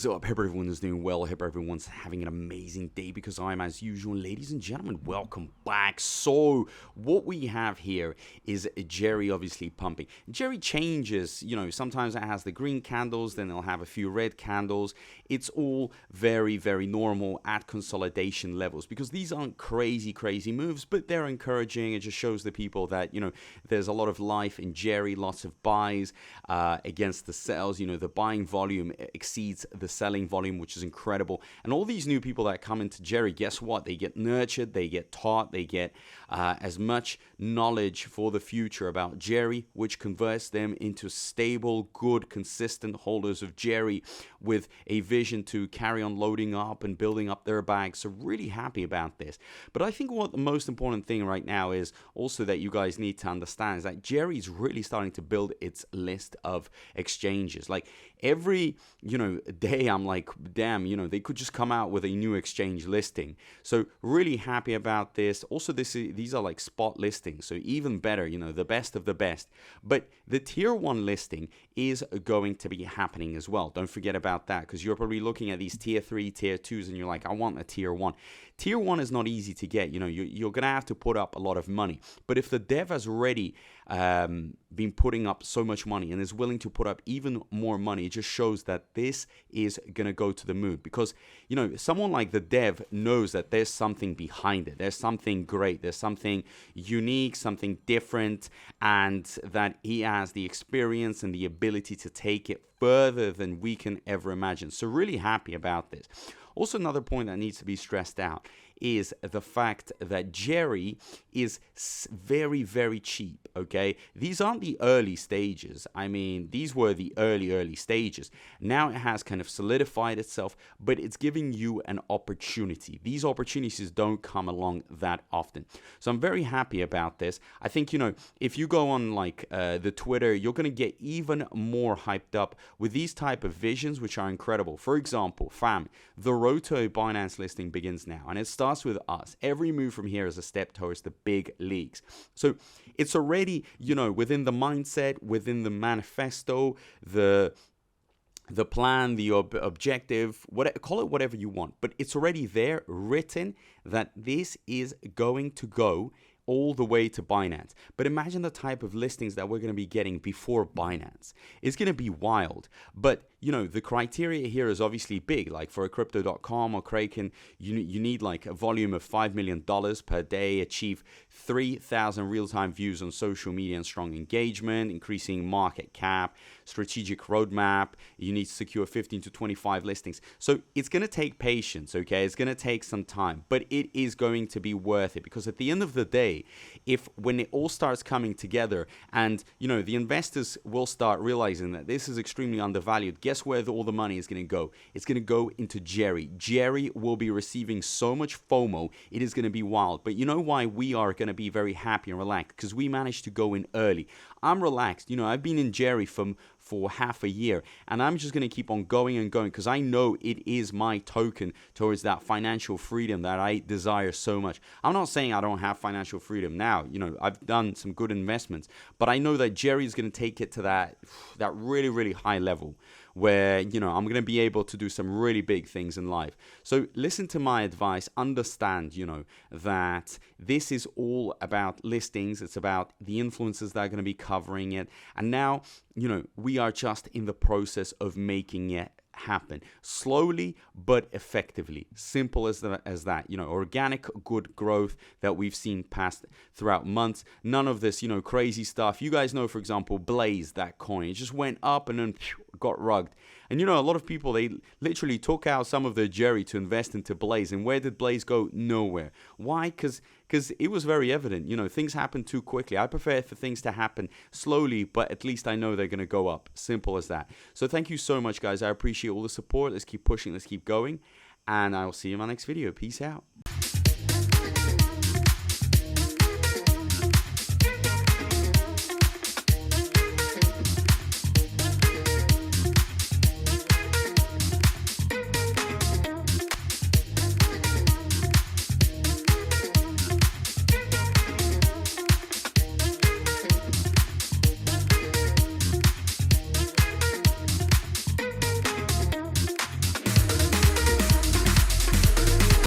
is up? Hope everyone is doing well. Hope everyone's having an amazing day because I'm, as usual, ladies and gentlemen, welcome back. So what we have here is Jyai obviously pumping. Jyai changes, sometimes it has the green candles, then it'll have a few red candles. It's all very, very normal at consolidation levels because these aren't crazy moves, but they're encouraging. It just shows the people that, there's a lot of life in Jyai, lots of buys against the sells. The buying volume exceeds the selling volume, which is incredible. And all these new people that come into Jyai, guess what? They get nurtured, they get taught, they get as much knowledge for the future about Jyai, which converts them into stable, good, consistent holders of Jyai with a vision to carry on loading up and building up their bags. So really happy about this. But I think what the most important thing right now is also that you guys need to understand is that Jyai is really starting to build its list of exchanges. Like every day I'm like, damn, they could just come out with a new exchange listing. So really happy about this. Also, these are like spot listings, so even better, the best of the best. But the tier 1 listing is going to be happening as well. Don't forget about that, because you're probably looking at these tier 3, tier 2s, and you're like, I want a tier 1. Tier 1 is not easy to get. You're going to have to put up a lot of money. But if the dev has already been putting up so much money and is willing to put up even more money, it just shows that this is going to go to the moon. Because, someone like the dev knows that there's something behind it. There's something great. There's something unique, something different, and that he has the experience and the ability to take it further than we can ever imagine. So really happy about this. Also, another point that needs to be stressed out is the fact that Jyai is very, very cheap, okay? These aren't the early stages. I mean, these were the early stages. Now it has kind of solidified itself, but it's giving you an opportunity. These opportunities don't come along that often. So I'm very happy about this. I think, if you go on like the Twitter, you're going to get even more hyped up with these type of visions, which are incredible. For example, fam, the Roto Binance listing begins now, and it starts with us. Every move from here is a step towards the big leagues. So it's already, within the mindset, within the manifesto, the plan, the objective, call it whatever you want, but it's already there written that this is going to go all the way to Binance. But imagine the type of listings that we're going to be getting before Binance. It's going to be wild. But, the criteria here is obviously big. Like for a crypto.com or Kraken, you need like a volume of $5 million per day, achieve 3,000 real-time views on social media and strong engagement, increasing market cap, strategic roadmap. You need to secure 15 to 25 listings. So it's going to take patience, okay? It's going to take some time, but it is going to be worth it, because at the end of the day, when it all starts coming together and, the investors will start realizing that this is extremely undervalued, guess where all the money is going to go? It's going to go into Jyai. Jyai will be receiving so much FOMO. It is going to be wild. But you know why we are going to be very happy and relaxed? Because we managed to go in early. I'm relaxed. I've been in Jyai for half a year, and I'm just going to keep on going and going, because I know it is my token towards that financial freedom that I desire so much. I'm not saying I don't have financial freedom now. I've done some good investments, but I know that Jyai is going to take it to that really, really high level where, I'm going to be able to do some really big things in life. So listen to my advice, understand, that this is all about listings. It's about the influencers that are going to be covering it. And now, we are just in the process of making it happen slowly but effectively. Simple as that. Organic good growth that we've seen past throughout months. None of this, crazy stuff. You guys know, for example, Blaze, that coin, it just went up and then got rugged. And a lot of people, they literally took out some of their Jyai to invest into Blaze. And where did Blaze go? Nowhere. Why? Because it was very evident. Things happen too quickly. I prefer for things to happen slowly, but at least I know they're going to go up. Simple as that. So thank you so much, guys. I appreciate all the support. Let's keep pushing. Let's keep going. And I will see you in my next video. Peace out.